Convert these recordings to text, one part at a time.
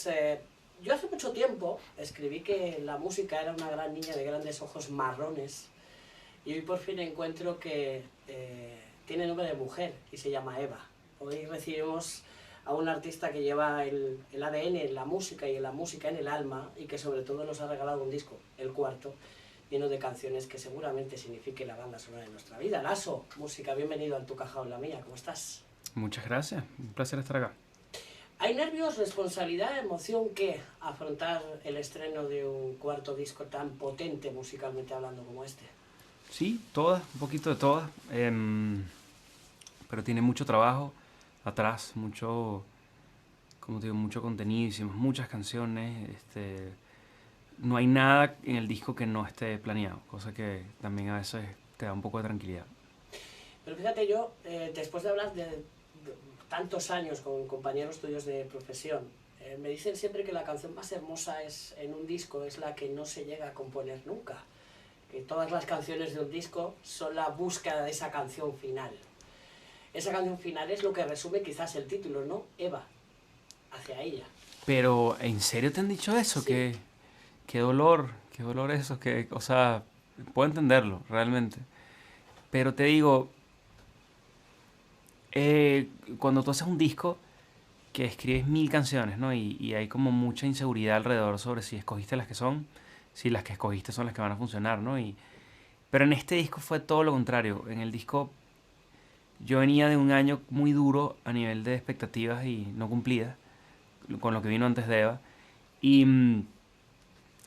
Pues yo hace mucho tiempo escribí que la música era una gran niña de grandes ojos marrones y hoy por fin encuentro que tiene nombre de mujer y se llama Eva. Hoy recibimos a un artista que lleva el ADN en la música y en la música en el alma y que sobre todo nos ha regalado un disco, el cuarto, lleno de canciones que seguramente signifique la banda sonora de nuestra vida. Lasso, música, bienvenido a Tu Caja o la Mía, ¿cómo estás? Muchas gracias, un placer estar acá. ¿Hay nervios, responsabilidad, emoción que afrontar el estreno de un cuarto disco tan potente musicalmente hablando como este? Sí, todas, un poquito de todas, pero tiene mucho trabajo atrás, mucho, como te digo, mucho contenido, hicimos muchas canciones, no hay nada en el disco que no esté planeado, cosa que también a veces te da un poco de tranquilidad. Pero fíjate yo, después de hablar de tantos años con compañeros tuyos de profesión, me dicen siempre que la canción más hermosa es en un disco es la que no se llega a componer nunca. Que todas las canciones de un disco son la búsqueda de esa canción final. Esa canción final es lo que resume quizás el título, ¿no? Eva, hacia ella. Pero, ¿en serio te han dicho eso? Sí. Qué dolor eso, que, o sea, puedo entenderlo, realmente. Pero te digo, cuando tú haces un disco, que escribes 1000 canciones, ¿no? Y hay como mucha inseguridad alrededor sobre si escogiste las que son, si las que escogiste son las que van a funcionar, ¿no? Pero en este disco fue todo lo contrario. En el disco yo venía de un año muy duro a nivel de expectativas y no cumplidas, con lo que vino antes de Eva. Y,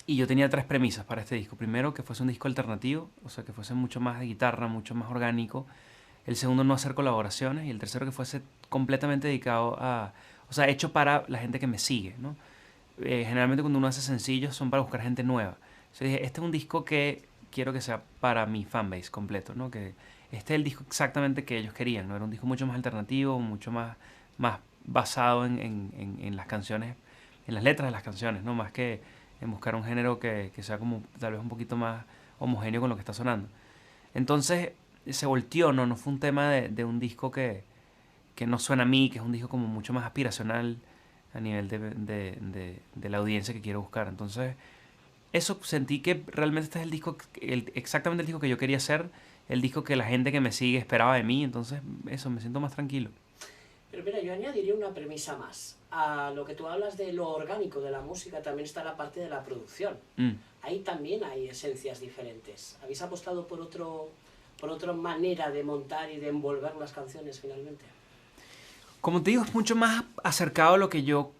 y yo tenía tres premisas para este disco. Primero, que fuese un disco alternativo, o sea, que fuese mucho más de guitarra, mucho más orgánico. El segundo, no hacer colaboraciones. Y el tercero, que fuese completamente dedicado a... O sea, hecho para la gente que me sigue, ¿no? Generalmente cuando uno hace sencillos son para buscar gente nueva. Entonces dije, este es un disco que quiero que sea para mi fanbase completo, ¿no? Que este es el disco exactamente que ellos querían, ¿no? Era un disco mucho más alternativo, mucho más basado en las canciones, en las letras de las canciones, ¿no? Más que en buscar un género que sea como tal vez un poquito más homogéneo con lo que está sonando. Entonces se volteó, ¿no? No fue un tema de un disco que no suena a mí, que es un disco como mucho más aspiracional a nivel de la audiencia que quiero buscar. Entonces, eso sentí que realmente este es el disco, exactamente el disco que yo quería hacer, el disco que la gente que me sigue esperaba de mí. Entonces, eso, me siento más tranquilo. Pero mira, yo añadiría una premisa más. A lo que tú hablas de lo orgánico de la música también está la parte de la producción. Mm. Ahí también hay esencias diferentes. ¿Habéis apostado por otra manera de montar y de envolver las canciones finalmente? Como te digo, es mucho más acercado a lo que yo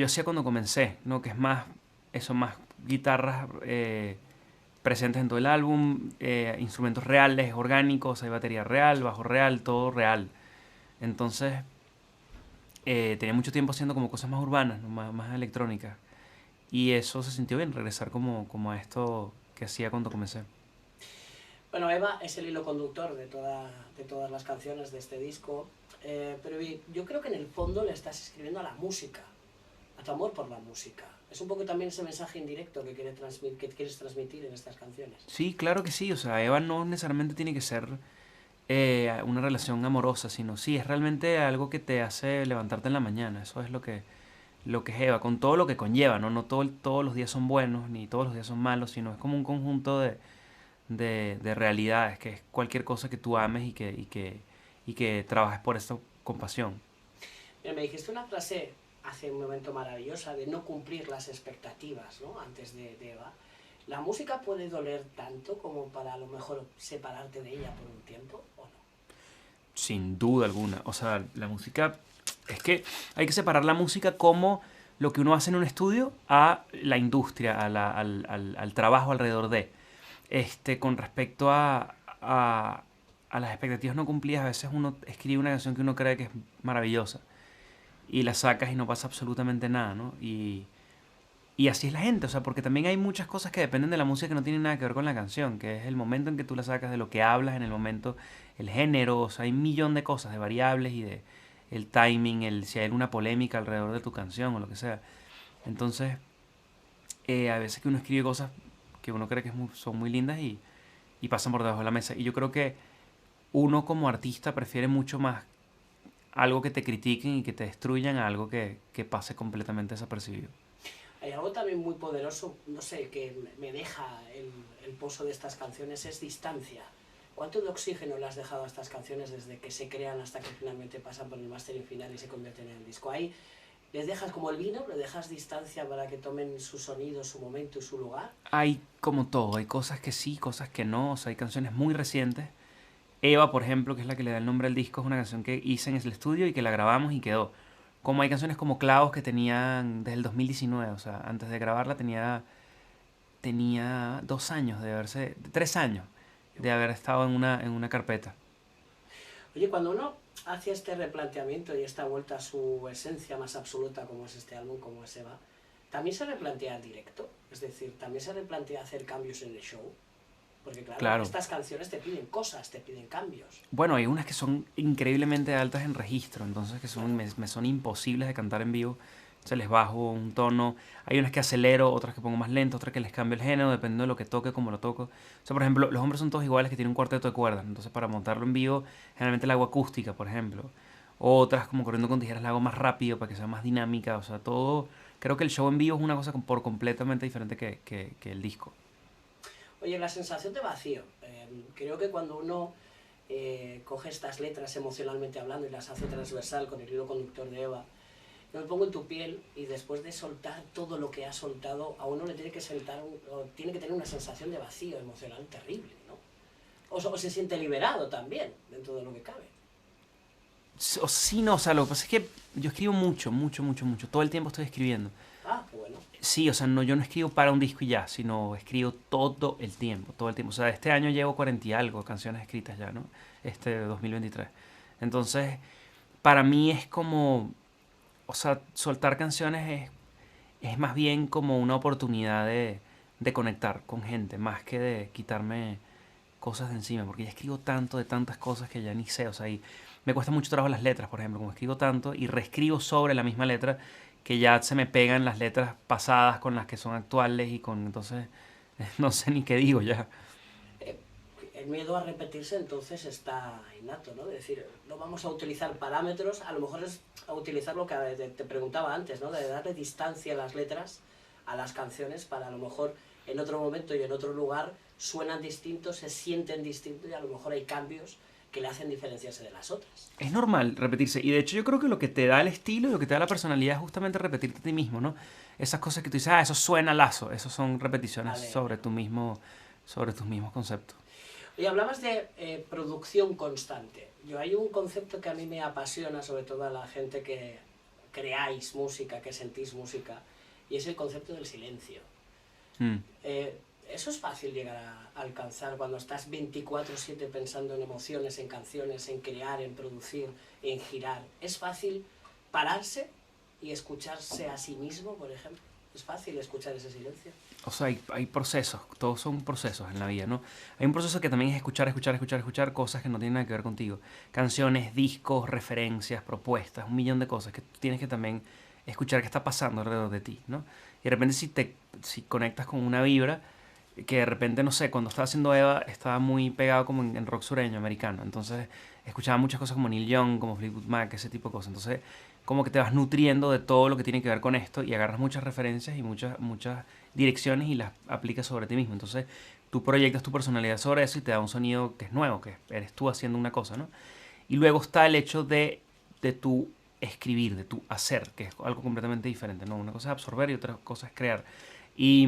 hacía cuando comencé, ¿no? Que es más, eso, más guitarras presentes en todo el álbum, instrumentos reales, orgánicos, hay batería real, bajo real, todo real. Entonces, tenía mucho tiempo haciendo como cosas más urbanas, ¿no? Más electrónicas. Y eso se sintió bien, regresar como a esto que hacía cuando comencé. Bueno, Eva es el hilo conductor de todas las canciones de este disco, pero yo creo que en el fondo le estás escribiendo a la música, a tu amor por la música. Es un poco también ese mensaje indirecto que quieres transmitir en estas canciones. Sí, claro que sí. O sea, Eva no necesariamente tiene que ser una relación amorosa, sino sí, es realmente algo que te hace levantarte en la mañana. Eso es lo que es Eva, con todo lo que conlleva, ¿no? No todos los días son buenos, ni todos los días son malos, sino es como un conjunto de realidades, que es cualquier cosa que tú ames y que trabajes por esto con pasión. Mira, me dijiste una frase hace un momento maravillosa de no cumplir las expectativas, ¿no? Antes de Eva. ¿La música puede doler tanto como para a lo mejor separarte de ella por un tiempo o no? Sin duda alguna. O sea, la música. Es que hay que separar la música como lo que uno hace en un estudio a la industria, al trabajo alrededor de. Con respecto a las expectativas no cumplidas, a veces uno escribe una canción que uno cree que es maravillosa y la sacas y no pasa absolutamente nada, ¿no? Y así es la gente, o sea, porque también hay muchas cosas que dependen de la música que no tienen nada que ver con la canción, que es el momento en que tú la sacas, de lo que hablas en el momento, el género, o sea, hay un millón de cosas, de variables y de el timing, si hay alguna polémica alrededor de tu canción o lo que sea. Entonces, a veces que uno escribe cosas que uno cree que son muy lindas y pasan por debajo de la mesa. Y yo creo que uno como artista prefiere mucho más algo que te critiquen y que te destruyan a algo que pase completamente desapercibido. Hay algo también muy poderoso, no sé, que me deja el pozo de estas canciones, es distancia. ¿Cuánto de oxígeno le has dejado a estas canciones desde que se crean hasta que finalmente pasan por el mastering final y se convierten en el disco? Ahí les dejas como el vino, le dejas distancia para que tomen su sonido, su momento y su lugar. Hay como todo, hay cosas que sí, cosas que no, o sea, hay canciones muy recientes. Eva, por ejemplo, que es la que le da el nombre al disco, es una canción que hice en el estudio y que la grabamos y quedó. Como hay canciones como Clavos que tenían desde el 2019, o sea, antes de grabarla tenía 2 años de haberse, 3 años de haber estado en una carpeta. Oye, cuando uno hace este replanteamiento y esta vuelta a su esencia más absoluta, como es este álbum, como es Eva, ¿también se replantea el directo? Es decir, ¿también se replantea hacer cambios en el show? Porque claro, estas canciones te piden cosas, te piden cambios. Bueno, hay unas que son increíblemente altas en registro, entonces que me son imposibles de cantar en vivo. Se les bajo un tono. Hay unas que acelero, otras que pongo más lento, otras que les cambio el género, dependiendo de lo que toque, como lo toco. O sea, por ejemplo, Los Hombres Son Todos Iguales, que tiene un cuarteto de cuerdas. Entonces, para montarlo en vivo, generalmente la hago acústica, por ejemplo. Otras, como Corriendo con Tijeras, la hago más rápido para que sea más dinámica. O sea, todo. Creo que el show en vivo es una cosa por completamente diferente que el disco. Oye, la sensación de vacío. Creo que cuando uno coge estas letras emocionalmente hablando y las hace transversal con el hilo conductor de Eva, yo me pongo en tu piel y después de soltar todo lo que has soltado, a uno le tiene que tiene que tener una sensación de vacío emocional terrible, ¿no? O se siente liberado también, dentro de lo que cabe. Sí, no, o sea, lo que pasa es que yo escribo mucho. Todo el tiempo estoy escribiendo. Ah, qué bueno. Sí, o sea, no, yo no escribo para un disco y ya, sino escribo todo el tiempo, todo el tiempo. O sea, este año llevo 40 y algo canciones escritas ya, ¿no? 2023. Entonces, para mí es como, o sea, soltar canciones es más bien como una oportunidad de conectar con gente, más que de quitarme cosas de encima, porque ya escribo tanto de tantas cosas que ya ni sé, o sea, y me cuesta mucho trabajo las letras, por ejemplo, como escribo tanto y reescribo sobre la misma letra, que ya se me pegan las letras pasadas con las que son actuales y con, entonces, no sé ni qué digo ya. El miedo a repetirse entonces está innato, ¿no? Es decir, no vamos a utilizar parámetros, a lo mejor es a utilizar lo que te preguntaba antes, ¿no? De darle distancia a las letras, a las canciones, para a lo mejor en otro momento y en otro lugar suenan distintos, se sienten distintos y a lo mejor hay cambios que le hacen diferenciarse de las otras. Es normal repetirse y de hecho yo creo que lo que te da el estilo y lo que te da la personalidad es justamente repetirte a ti mismo, ¿no? Esas cosas que tú dices, ah, eso suena lazo, eso son repeticiones Vale. sobre sobre tus mismos conceptos. Y hablabas de producción constante. Hay un concepto que a mí me apasiona, sobre todo a la gente que creáis música, que sentís música, y es el concepto del silencio. Eso es fácil llegar a alcanzar cuando estás 24/7 pensando en emociones, en canciones, en crear, en producir, en girar. ¿Es fácil pararse y escucharse a sí mismo, por ejemplo? ¿Es fácil escuchar ese silencio? O sea, hay procesos, todos son procesos en la vida, ¿no? Hay un proceso que también es escuchar cosas que no tienen nada que ver contigo. Canciones, discos, referencias, propuestas, un millón de cosas que tú tienes que también escuchar qué está pasando alrededor de ti, ¿no? Y de repente si conectas con una vibra, que de repente, no sé, cuando estaba haciendo Eva, estaba muy pegado como en rock sureño, americano. Entonces, escuchaba muchas cosas como Neil Young, como Fleetwood Mac, ese tipo de cosas. Entonces, como que te vas nutriendo de todo lo que tiene que ver con esto y agarras muchas referencias y muchas direcciones y las aplicas sobre ti mismo. Entonces, tú proyectas tu personalidad sobre eso y te da un sonido que es nuevo, que eres tú haciendo una cosa, ¿no? Y luego está el hecho de tu escribir, de tu hacer, que es algo completamente diferente, ¿no? Una cosa es absorber y otra cosa es crear. Y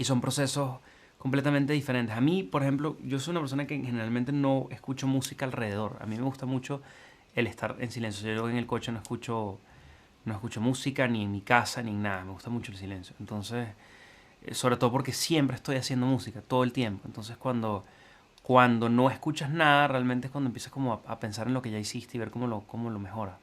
son procesos completamente diferentes. A mí, por ejemplo, yo soy una persona que generalmente no escucho música alrededor. A mí me gusta mucho el estar en silencio. Yo en el coche no escucho música, ni en mi casa, ni en nada. Me gusta mucho el silencio. Entonces, sobre todo porque siempre estoy haciendo música, todo el tiempo. Entonces, cuando no escuchas nada, realmente es cuando empiezas como a pensar en lo que ya hiciste y ver cómo lo mejoras.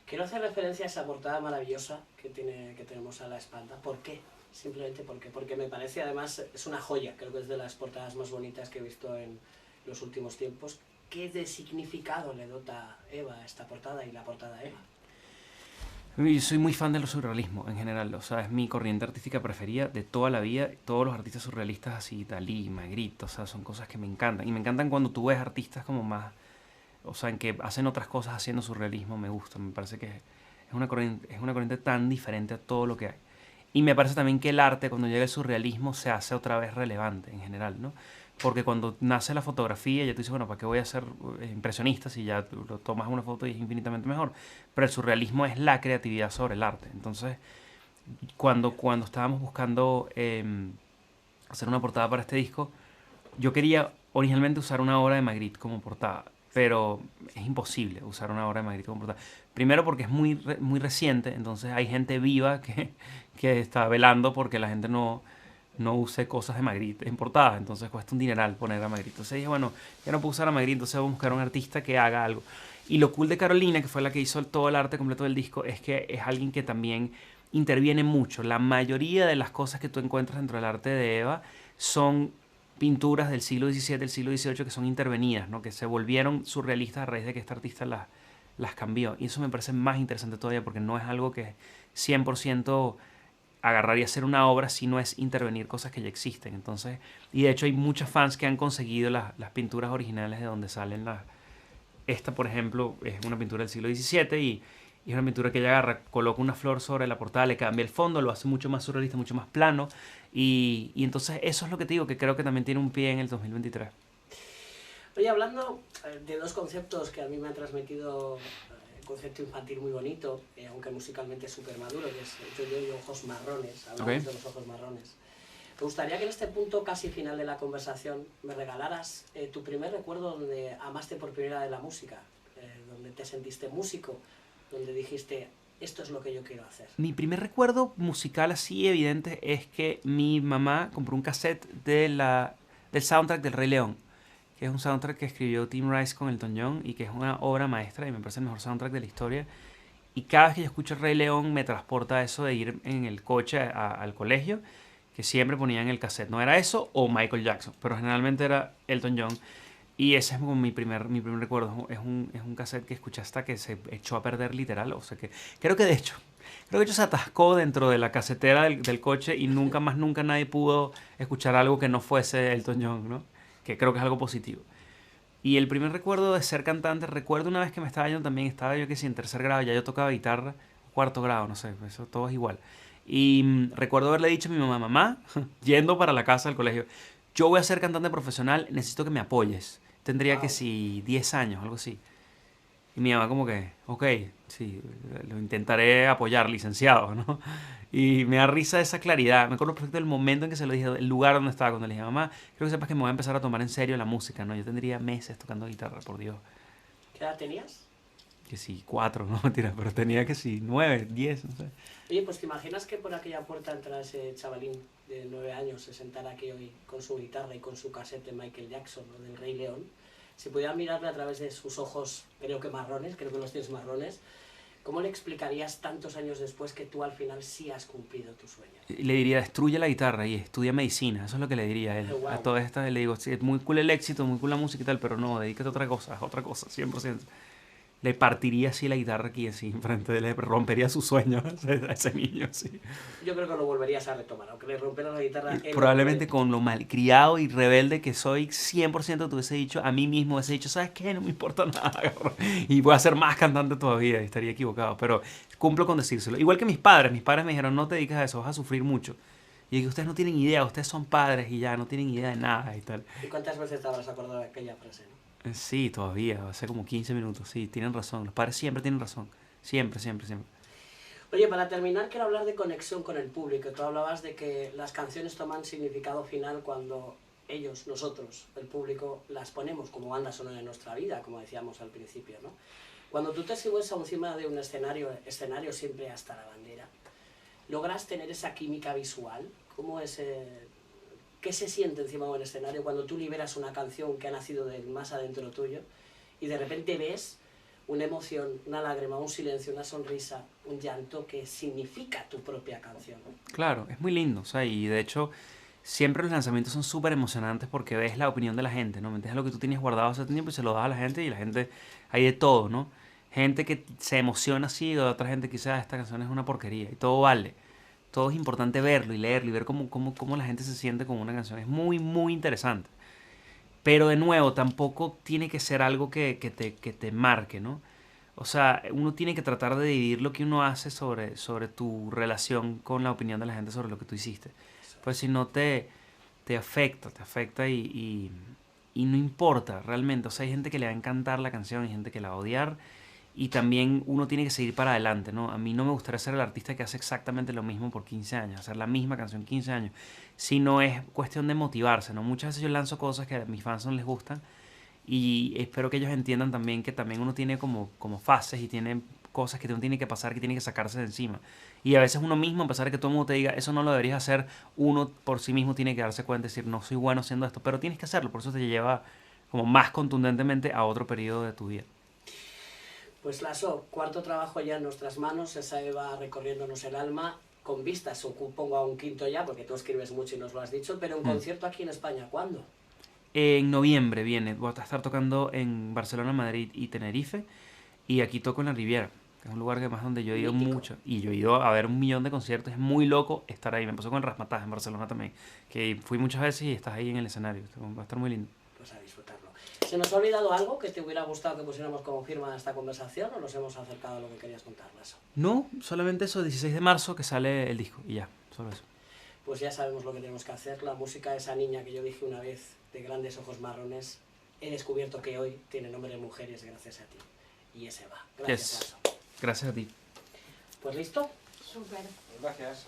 Quiero hacer referencia a esa portada maravillosa que tenemos a la espalda. ¿Por qué? Simplemente porque me parece, además, es una joya. Creo que es de las portadas más bonitas que he visto en los últimos tiempos. ¿Qué de significado le dota Eva a esta portada y la portada Eva? Yo soy muy fan del surrealismo en general, o sea, es mi corriente artística preferida de toda la vida. Todos los artistas surrealistas así, Dalí, Magritte, o sea, son cosas que me encantan. Y me encantan cuando tú ves artistas como o sea, en que hacen otras cosas haciendo surrealismo, me gusta. Me parece que es una corriente tan diferente a todo lo que hay. Y me parece también que el arte, cuando llega el surrealismo, se hace otra vez relevante en general, ¿no? Porque cuando nace la fotografía, ya tú dices, bueno, ¿para qué voy a ser impresionista si ya tú lo tomas una foto y es infinitamente mejor? Pero el surrealismo es la creatividad sobre el arte. Entonces, cuando estábamos buscando hacer una portada para este disco, yo quería originalmente usar una obra de Magritte como portada, pero es imposible usar una obra de Magritte como portada. Primero porque es muy reciente, entonces hay gente viva que está velando porque la gente no use cosas de Magritte en portada, entonces cuesta un dineral poner a Magritte. Entonces dije, bueno, ya no puedo usar a Magritte, entonces voy a buscar a un artista que haga algo. Y lo cool de Carolina, que fue la que hizo todo el arte completo del disco, es que es alguien que también interviene mucho. La mayoría de las cosas que tú encuentras dentro del arte de Eva son pinturas del siglo XVII, del siglo XVIII que son intervenidas, ¿no? Que se volvieron surrealistas a raíz de que este artista las cambió. Y eso me parece más interesante todavía porque no es algo que 100% agarrar y hacer una obra, sino es intervenir cosas que ya existen. Entonces, y de hecho hay muchos fans que han conseguido las pinturas originales de donde salen las... Esta, por ejemplo, es una pintura del siglo XVII y es una pintura que ella agarra, coloca una flor sobre la portada, le cambia el fondo, lo hace mucho más surrealista, mucho más plano. Y entonces eso es lo que te digo, que creo que también tiene un pie en el 2023. Oye, hablando de dos conceptos que a mí me han transmitido, el concepto infantil muy bonito, aunque musicalmente es súper maduro, que es Yo y ojos marrones, hablamos de los ojos marrones. Me gustaría que en este punto casi final de la conversación me regalaras tu primer recuerdo donde amaste por primera vez la música, donde te sentiste músico, donde dijiste, esto es lo que yo quiero hacer. Mi primer recuerdo musical así evidente es que mi mamá compró un cassette del soundtrack del Rey León, que es un soundtrack que escribió Tim Rice con Elton John y que es una obra maestra y me parece el mejor soundtrack de la historia. Y cada vez que yo escucho el Rey León me transporta a eso de ir en el coche al colegio, que siempre ponían el cassette. No era eso o Michael Jackson, pero generalmente era Elton John. Y ese es como mi primer recuerdo. Es un cassette que escuché hasta que se echó a perder literal. O sea que creo que de hecho se atascó dentro de la casetera del coche y nunca nadie pudo escuchar algo que no fuese Elton John, ¿no? Que creo que es algo positivo. Y el primer recuerdo de ser cantante, recuerdo una vez que me estaba yendo también, estaba yo que sí en tercer grado, ya yo tocaba guitarra, cuarto grado, no sé, eso todo es igual. Y recuerdo haberle dicho a mi mamá, yendo para la casa del colegio, yo voy a ser cantante profesional, necesito que me apoyes. Tendría que si 10 años, algo así. Y mi mamá como que, ok, sí, lo intentaré apoyar, licenciado, ¿no? Y me da risa esa claridad. Me acuerdo perfecto del momento en que se lo dije, el lugar donde estaba, cuando le dije, mamá, creo que sepas que me voy a empezar a tomar en serio la música, ¿no? Yo tendría meses tocando guitarra, por Dios. ¿Qué edad tenías? Que sí, 4, no mentira, pero tenía que sí, 9, 10, no sé. Oye, pues ¿te imaginas que por aquella puerta entrara ese chavalín de 9 años, se sentara aquí hoy con su guitarra y con su cassette de Michael Jackson o del Rey León? Si pudiera mirarle a través de sus ojos, creo que marrones, creo que los tienes marrones, ¿cómo le explicarías tantos años después que tú al final sí has cumplido tu sueño? Le diría, destruye la guitarra y estudia medicina. Eso es lo que le diría a él. Wow. A todas estas le digo, sí, es muy cool el éxito, muy cool la música y tal, pero no, dedícate a otra cosa, 100%. Le partiría así la guitarra aquí, así, enfrente de él, le rompería su sueño a ese niño, sí. Yo creo que lo volverías a retomar, aunque le rompieras la guitarra. Probablemente con lo malcriado y rebelde que soy, 100% te hubiese dicho, a mí mismo hubiese dicho, ¿sabes qué? No me importa nada, y voy a ser más cantante todavía, y estaría equivocado, pero cumplo con decírselo. Igual que mis padres me dijeron, no te dediques a eso, vas a sufrir mucho. Y que ustedes no tienen idea, ustedes son padres y ya no tienen idea de nada y tal. ¿Y cuántas veces te habrás acordado de aquella frase, no? Sí, todavía, hace como 15 minutos, sí, tienen razón. Los padres siempre tienen razón. Siempre. Oye, para terminar quiero hablar de conexión con el público. Tú hablabas de que las canciones toman significado final cuando ellos, nosotros, el público, las ponemos como banda sonora de nuestra vida, como decíamos al principio, ¿no? Cuando tú te subes encima de un escenario siempre hasta la bandera, ¿logras tener esa química visual? ¿Cómo es... ¿Qué se siente encima de un escenario cuando tú liberas una canción que ha nacido del más adentro tuyo y de repente ves una emoción, una lágrima, un silencio, una sonrisa, un llanto que significa tu propia canción, ¿no? Claro, es muy lindo, o sea, y de hecho siempre los lanzamientos son súper emocionantes porque ves la opinión de la gente, ¿no? Metes lo que tú tienes guardado hace tiempo y se lo das a la gente y la gente, hay de todo, ¿no? Gente que se emociona así, y otra gente que dice, esta canción es una porquería y todo vale. Todo es importante verlo y leerlo y ver cómo la gente se siente con una canción. Es muy interesante. Pero de nuevo, tampoco tiene que ser algo que te marque, ¿no? O sea, uno tiene que tratar de dividir lo que uno hace sobre tu relación con la opinión de la gente sobre lo que tú hiciste. Pues si no te afecta y no importa realmente. O sea, hay gente que le va a encantar la canción, hay gente que la va a odiar. Y también uno tiene que seguir para adelante, ¿no? A mí no me gustaría ser el artista que hace exactamente lo mismo por 15 años, hacer la misma canción 15 años. Sino es cuestión de motivarse, ¿no? Muchas veces yo lanzo cosas que a mis fans no les gustan y espero que ellos entiendan también que también uno tiene como fases y tiene cosas que uno tiene que pasar, que tiene que sacarse de encima. Y a veces uno mismo, a pesar de que todo el mundo te diga, eso no lo deberías hacer, uno por sí mismo tiene que darse cuenta y decir, no soy bueno haciendo esto, pero tienes que hacerlo, por eso te lleva como más contundentemente a otro periodo de tu vida. Pues Lasso, cuarto trabajo ya en nuestras manos, esa Eva recorriéndonos el alma, con vistas, supongo a un quinto ya, porque tú escribes mucho y nos lo has dicho, pero un concierto aquí en España, ¿cuándo? En noviembre viene, voy a estar tocando en Barcelona, Madrid y Tenerife, y aquí toco en la Riviera, que es un lugar que más donde yo he ido Mítico. mucho, y yo he ido a ver 1 millón de conciertos, es muy loco estar ahí, me pasó con el Razzmatazz en Barcelona también, que fui muchas veces y estás ahí en el escenario, va a estar muy lindo. Pues a disfrutarlo. ¿Se nos ha olvidado algo que te hubiera gustado que pusiéramos como firma a esta conversación o nos hemos acercado a lo que querías contar, Lasso? No, solamente eso, 16 de marzo que sale el disco, y ya, solo eso. Pues ya sabemos lo que tenemos que hacer. La música de esa niña que yo dije una vez, de grandes ojos marrones, he descubierto que hoy tiene nombre de mujer y es gracias a ti. Y ese va. Gracias, Yes. Lasso. Gracias a ti. Pues listo. Súper. Gracias.